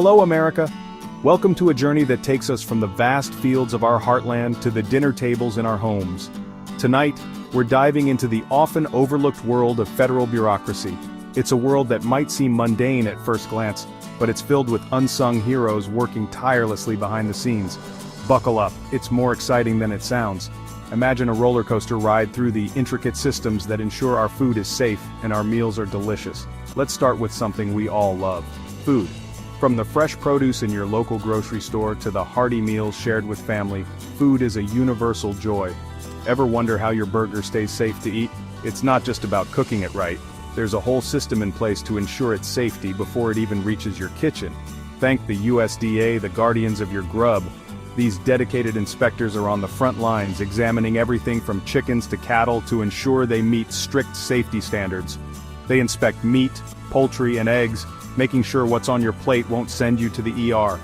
Hello, America! Welcome to a journey that takes us from the vast fields of our heartland to the dinner tables in our homes. Tonight, we're diving into the often overlooked world of federal bureaucracy. It's a world that might seem mundane at first glance, but it's filled with unsung heroes working tirelessly behind the scenes. Buckle up, it's more exciting than it sounds. Imagine a roller coaster ride through the intricate systems that ensure our food is safe and our meals are delicious. Let's start with something we all love: food. From the fresh produce in your local grocery store to the hearty meals shared with family, food is a universal joy. Ever wonder how your burger stays safe to eat? It's not just about cooking it right. There's a whole system in place to ensure its safety before it even reaches your kitchen. Thank the USDA, the guardians of your grub. These dedicated inspectors are on the front lines, examining everything from chickens to cattle to ensure they meet strict safety standards. They inspect meat, poultry, and eggs, making sure what's on your plate won't send you to the ER.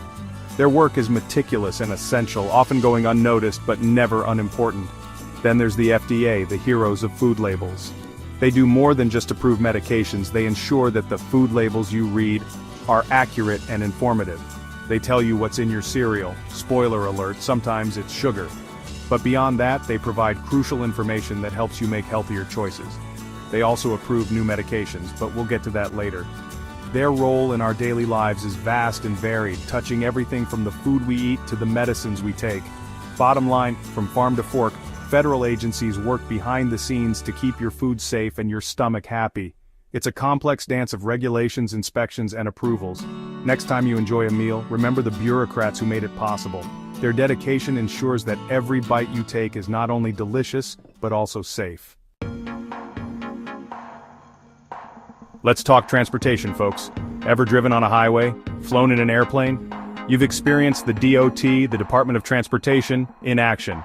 Their work is meticulous and essential, often going unnoticed but never unimportant. Then there's the FDA, the heroes of food labels. They do more than just approve medications. They ensure that the food labels you read are accurate and informative. They tell you what's in your cereal. Spoiler alert, sometimes it's sugar. But beyond that, they provide crucial information that helps you make healthier choices. They also approve new medications, but we'll get to that later. Their role in our daily lives is vast and varied, touching everything from the food we eat to the medicines we take. Bottom line, from farm to fork, federal agencies work behind the scenes to keep your food safe and your stomach happy. It's a complex dance of regulations, inspections, and approvals. Next time you enjoy a meal, remember the bureaucrats who made it possible. Their dedication ensures that every bite you take is not only delicious, but also safe. Let's talk transportation, folks. Ever driven on a highway? Flown in an airplane? You've experienced the DOT, the Department of Transportation, in action.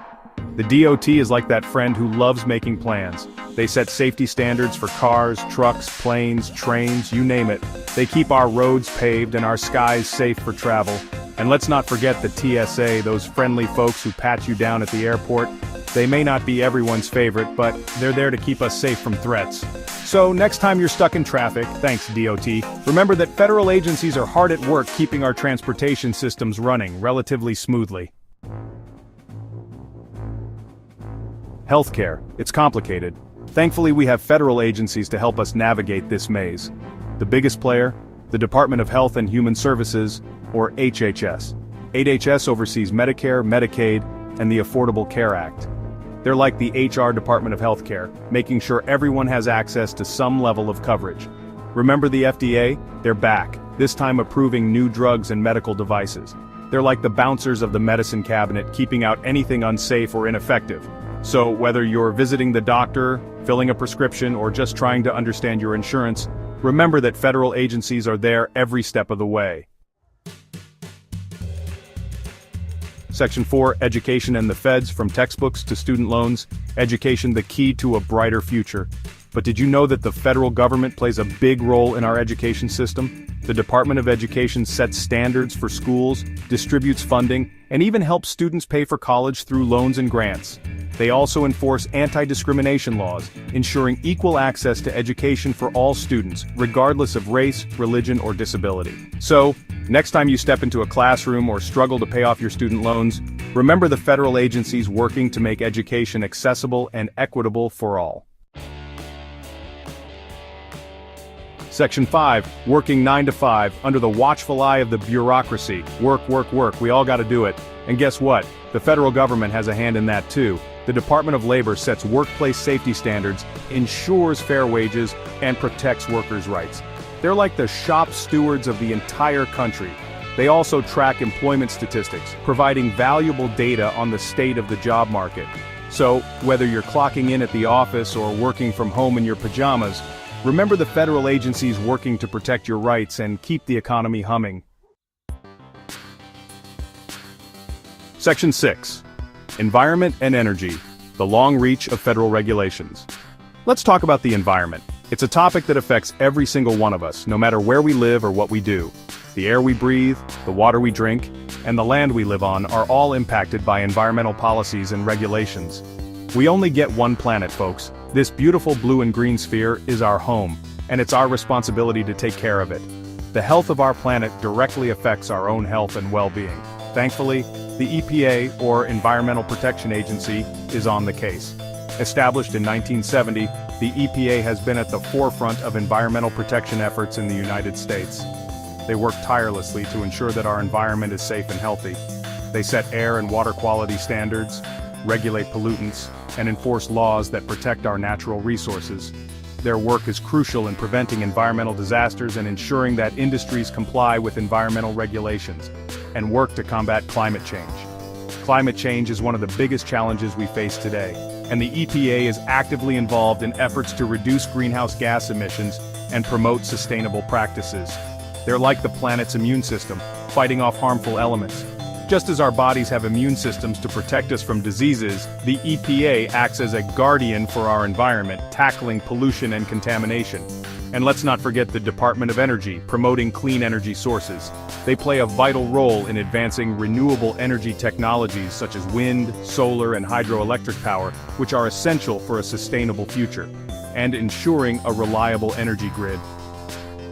The DOT is like that friend who loves making plans. They set safety standards for cars, trucks, planes, trains, you name it. They keep our roads paved and our skies safe for travel. And let's not forget the TSA, those friendly folks who pat you down at the airport. They may not be everyone's favorite, but they're there to keep us safe from threats. So next time you're stuck in traffic, thanks DOT, remember that federal agencies are hard at work keeping our transportation systems running relatively smoothly. Healthcare, it's complicated. Thankfully, we have federal agencies to help us navigate this maze. The biggest player, the Department of Health and Human Services, or HHS. HHS oversees Medicare, Medicaid, and the Affordable Care Act. They're like the HR Department of Healthcare, making sure everyone has access to some level of coverage. Remember the FDA? They're back, this time approving new drugs and medical devices. They're like the bouncers of the medicine cabinet, keeping out anything unsafe or ineffective. So whether you're visiting the doctor, filling a prescription, or just trying to understand your insurance, remember that federal agencies are there every step of the way. Section 4, Education and the Feds, from textbooks to student loans, education the key to a brighter future. But did you know that the federal government plays a big role in our education system? The Department of Education sets standards for schools, distributes funding, and even helps students pay for college through loans and grants. They also enforce anti-discrimination laws, ensuring equal access to education for all students, regardless of race, religion, or disability. So, next time you step into a classroom or struggle to pay off your student loans, remember the federal agencies working to make education accessible and equitable for all. Section 5, working 9 to 5, under the watchful eye of the bureaucracy. Work, work, work, we all gotta do it. And guess what? The federal government has a hand in that too. The Department of Labor sets workplace safety standards, ensures fair wages, and protects workers' rights. They're like the shop stewards of the entire country. They also track employment statistics, providing valuable data on the state of the job market. So, whether you're clocking in at the office or working from home in your pajamas, remember the federal agencies working to protect your rights and keep the economy humming. Section 6. Environment and Energy, the long reach of federal regulations. Let's talk about the environment. It's a topic that affects every single one of us, no matter where we live or what we do. The air we breathe, the water we drink, and the land we live on are all impacted by environmental policies and regulations. We only get one planet, folks. This beautiful blue and green sphere is our home, and it's our responsibility to take care of it. The health of our planet directly affects our own health and well-being. Thankfully, the EPA, or Environmental Protection Agency, is on the case. Established in 1970, the EPA has been at the forefront of environmental protection efforts in the United States. They work tirelessly to ensure that our environment is safe and healthy. They set air and water quality standards, regulate pollutants, and enforce laws that protect our natural resources. Their work is crucial in preventing environmental disasters and ensuring that industries comply with environmental regulations, and work to combat climate change. Climate change is one of the biggest challenges we face today, and the EPA is actively involved in efforts to reduce greenhouse gas emissions and promote sustainable practices. They're like the planet's immune system, fighting off harmful elements. Just as our bodies have immune systems to protect us from diseases, the EPA acts as a guardian for our environment, tackling pollution and contamination. And let's not forget the Department of Energy, promoting clean energy sources. They play a vital role in advancing renewable energy technologies such as wind, solar, and hydroelectric power, which are essential for a sustainable future, and ensuring a reliable energy grid.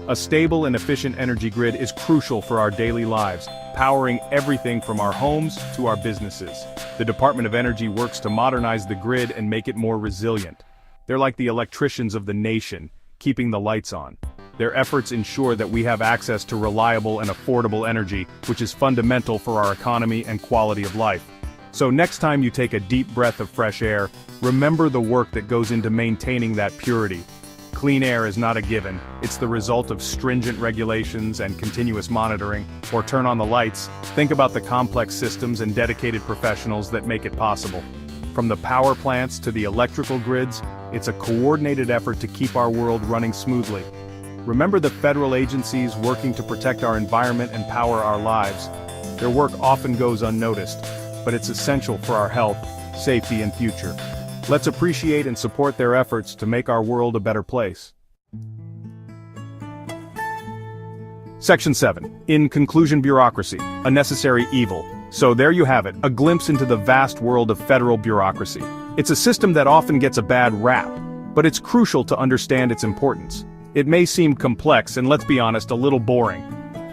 A stable and efficient energy grid is crucial for our daily lives, powering everything from our homes to our businesses. The Department of Energy works to modernize the grid and make it more resilient. They're like the electricians of the nation, keeping the lights on. Their efforts ensure that we have access to reliable and affordable energy, which is fundamental for our economy and quality of life. So next time you take a deep breath of fresh air, remember the work that goes into maintaining that purity. Clean air is not a given, it's the result of stringent regulations and continuous monitoring. Or turn on the lights, think about the complex systems and dedicated professionals that make it possible. From the power plants to the electrical grids, it's a coordinated effort to keep our world running smoothly. Remember the federal agencies working to protect our environment and power our lives. Their work often goes unnoticed, but it's essential for our health, safety, and future. Let's appreciate and support their efforts to make our world a better place. Section 7. In conclusion, bureaucracy, a necessary evil. So there you have it, a glimpse into the vast world of federal bureaucracy. It's a system that often gets a bad rap, but it's crucial to understand its importance. It may seem complex and, let's be honest, a little boring,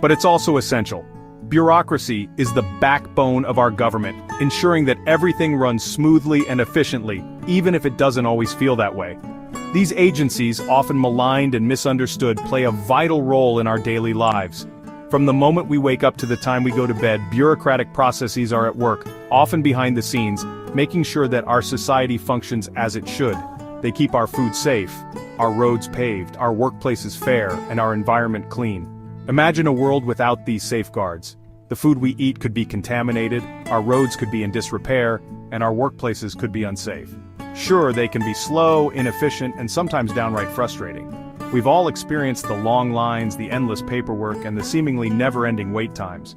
but it's also essential. Bureaucracy is the backbone of our government, ensuring that everything runs smoothly and efficiently, even if it doesn't always feel that way. These agencies, often maligned and misunderstood, play a vital role in our daily lives. From the moment we wake up to the time we go to bed, bureaucratic processes are at work, often behind the scenes, making sure that our society functions as it should. They keep our food safe, our roads paved, our workplaces fair, and our environment clean. Imagine a world without these safeguards. The food we eat could be contaminated, our roads could be in disrepair, and our workplaces could be unsafe. Sure, they can be slow, inefficient, and sometimes downright frustrating. We've all experienced the long lines, the endless paperwork, and the seemingly never-ending wait times.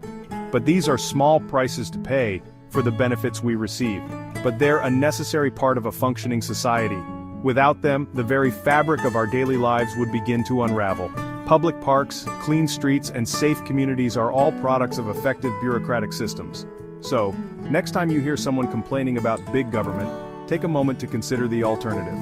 But these are small prices to pay for the benefits we receive. But they're a necessary part of a functioning society. Without them, the very fabric of our daily lives would begin to unravel. Public parks, clean streets, and safe communities are all products of effective bureaucratic systems. So, next time you hear someone complaining about big government, take a moment to consider the alternative.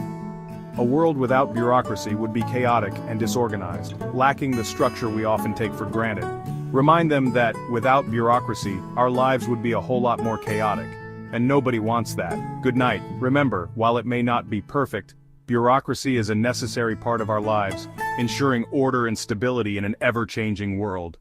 A world without bureaucracy would be chaotic and disorganized, lacking the structure we often take for granted. Remind them that, without bureaucracy, our lives would be a whole lot more chaotic. And nobody wants that. Good night. Remember, while it may not be perfect, bureaucracy is a necessary part of our lives, ensuring order and stability in an ever-changing world.